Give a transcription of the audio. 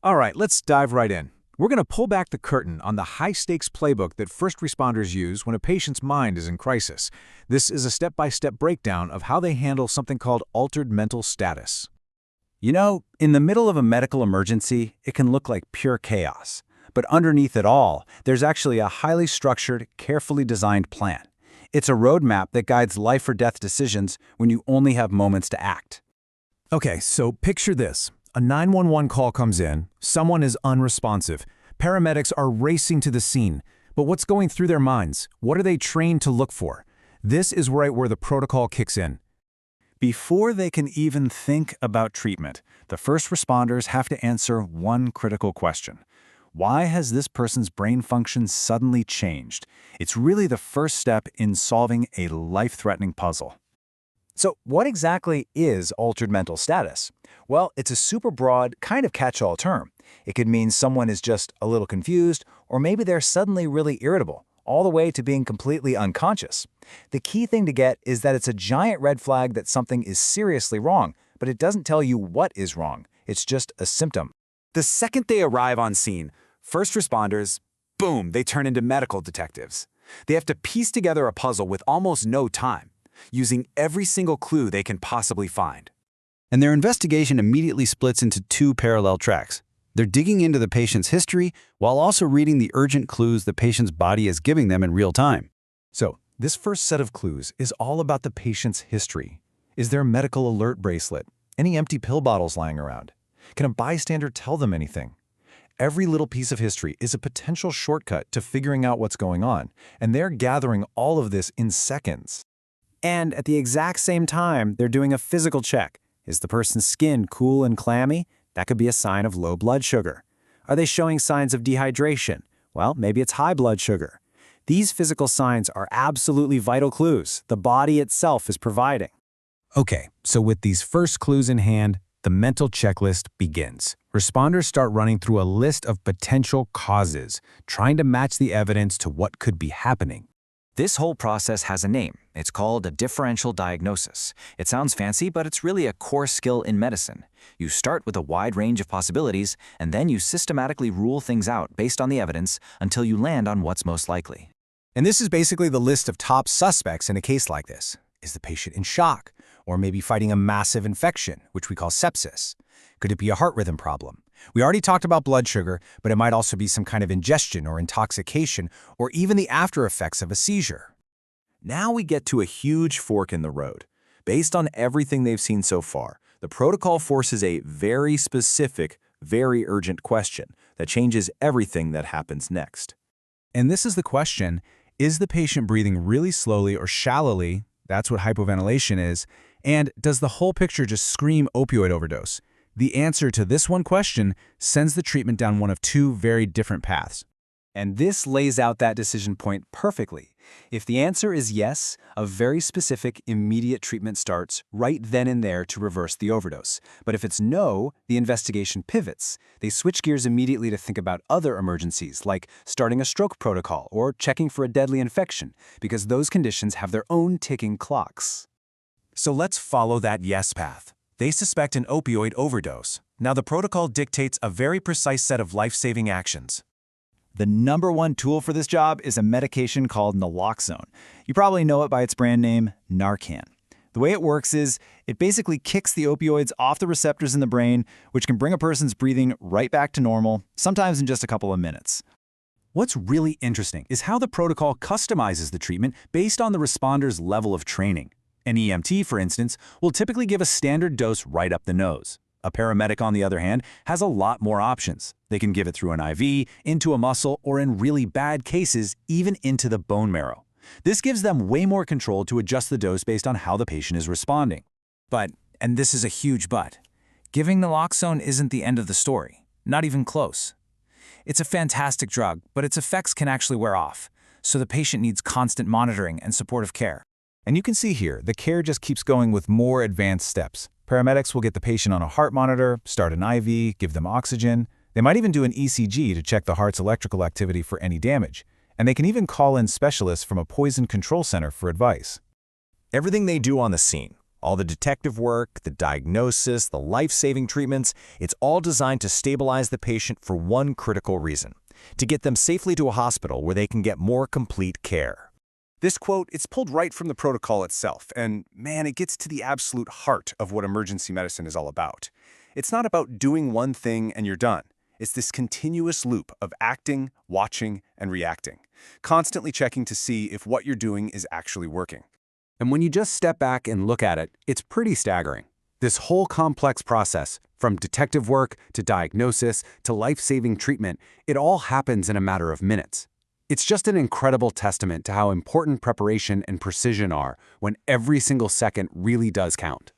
All right, let's dive right in. We're going to pull back the curtain on the high-stakes playbook that first responders use when a patient's mind is in crisis. This is a step-by-step breakdown of how they handle something called altered mental status. You know, in the middle of a medical emergency, it can look like pure chaos. But underneath it all, there's actually a highly structured, carefully designed plan. It's a roadmap that guides life or death decisions when you only have moments to act. Okay, so picture this. A 911 call comes in, someone is unresponsive. Paramedics are racing to the scene. But what's going through their minds? What are they trained to look for? This is right where the protocol kicks in. Before they can even think about treatment, the first responders have to answer one critical question. Why has this person's brain function suddenly changed? It's really the first step in solving a life-threatening puzzle. So what exactly is altered mental status? Well, it's a super broad, kind of catch-all term. It could mean someone is just a little confused, or maybe they're suddenly really irritable, all the way to being completely unconscious. The key thing to get is that it's a giant red flag that something is seriously wrong, but it doesn't tell you what is wrong. It's just a symptom. The second they arrive on scene, first responders, boom, they turn into medical detectives. They have to piece together a puzzle with almost no time, using every single clue they can possibly find. And their investigation immediately splits into two parallel tracks. They're digging into the patient's history while also reading the urgent clues the patient's body is giving them in real time. So, this first set of clues is all about the patient's history. Is there a medical alert bracelet? Any empty pill bottles lying around? Can a bystander tell them anything? Every little piece of history is a potential shortcut to figuring out what's going on, and they're gathering all of this in seconds. And at the exact same time, they're doing a physical check. Is the person's skin cool and clammy? That could be a sign of low blood sugar. Are they showing signs of dehydration? Well, maybe it's high blood sugar. These physical signs are absolutely vital clues the body itself is providing. Okay, so with these first clues in hand, the mental checklist begins. Responders start running through a list of potential causes, trying to match the evidence to what could be happening. This whole process has a name. It's called a differential diagnosis. It sounds fancy, but it's really a core skill in medicine. You start with a wide range of possibilities, and then you systematically rule things out based on the evidence until you land on what's most likely. And this is basically the list of top suspects in a case like this. Is the patient in shock? Or maybe fighting a massive infection, which we call sepsis? Could it be a heart rhythm problem? We already talked about blood sugar, but it might also be some kind of ingestion or intoxication, or even the after effects of a seizure. Now we get to a huge fork in the road. Based on everything they've seen so far, the protocol forces a very specific, very urgent question that changes everything that happens next. And this is the question, is the patient breathing really slowly or shallowly? That's what hypoventilation is. And does the whole picture just scream opioid overdose? The answer to this one question sends the treatment down one of two very different paths. And this lays out that decision point perfectly. If the answer is yes, a very specific, immediate treatment starts right then and there to reverse the overdose. But if it's no, the investigation pivots. They switch gears immediately to think about other emergencies, like starting a stroke protocol or checking for a deadly infection, because those conditions have their own ticking clocks. So let's follow that yes path. They suspect an opioid overdose. Now the protocol dictates a very precise set of life-saving actions. The number one tool for this job is a medication called naloxone. You probably know it by its brand name, Narcan. The way it works is it basically kicks the opioids off the receptors in the brain, which can bring a person's breathing right back to normal, sometimes in just a couple of minutes. What's really interesting is how the protocol customizes the treatment based on the responder's level of training. An EMT, for instance, will typically give a standard dose right up the nose. A paramedic, on the other hand, has a lot more options. They can give it through an IV, into a muscle, or in really bad cases, even into the bone marrow. This gives them way more control to adjust the dose based on how the patient is responding. But, and this is a huge but, giving naloxone isn't the end of the story, not even close. It's a fantastic drug, but its effects can actually wear off, so the patient needs constant monitoring and supportive care. And you can see here, the care just keeps going with more advanced steps. Paramedics will get the patient on a heart monitor, start an IV, give them oxygen. They might even do an ECG to check the heart's electrical activity for any damage. And they can even call in specialists from a poison control center for advice. Everything they do on the scene, All the detective work, the diagnosis, the life-saving treatments, it's all designed to stabilize the patient for one critical reason: to get them safely to a hospital where they can get more complete care. This quote, it's pulled right from the protocol itself, and man, it gets to the absolute heart of what emergency medicine is all about. It's not about doing one thing and you're done. It's this continuous loop of acting, watching, and reacting, constantly checking to see if what you're doing is actually working. And when you just step back and look at it, it's pretty staggering. This whole complex process, from detective work to diagnosis to life-saving treatment, it all happens in a matter of minutes. It's just an incredible testament to how important preparation and precision are when every single second really does count.